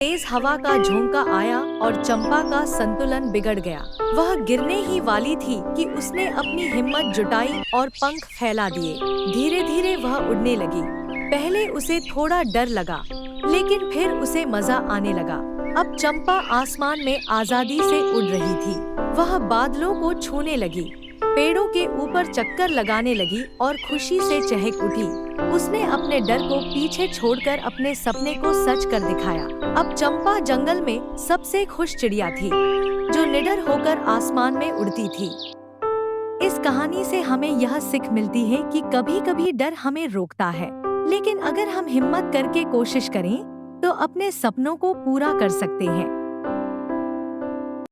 तेज हवा का झोंका आया और चंपा का संतुलन बिगड़ गया। वह गिरने ही वाली थी कि उसने अपनी हिम्मत जुटाई और पंख फैला दिए। धीरे धीरे वह उड़ने लगी। पहले उसे थोड़ा डर लगा, लेकिन फिर उसे मजा आने लगा। अब चंपा आसमान में आजादी से उड़ रही थी। वह बादलों को छूने लगी, पेड़ों के ऊपर चक्कर लगाने लगी और खुशी से चहक उठी। उसने अपने डर को पीछे छोड़कर अपने सपने को सच कर दिखाया। अब चंपा जंगल में सबसे खुश चिड़िया थी, जो निडर होकर आसमान में उड़ती थी। इस कहानी से हमें यह सीख मिलती है कि कभी-कभी डर हमें रोकता है, लेकिन अगर हम हिम्मत करके कोशिश करें, तो अपने सपनों को पूरा कर सकते हैं।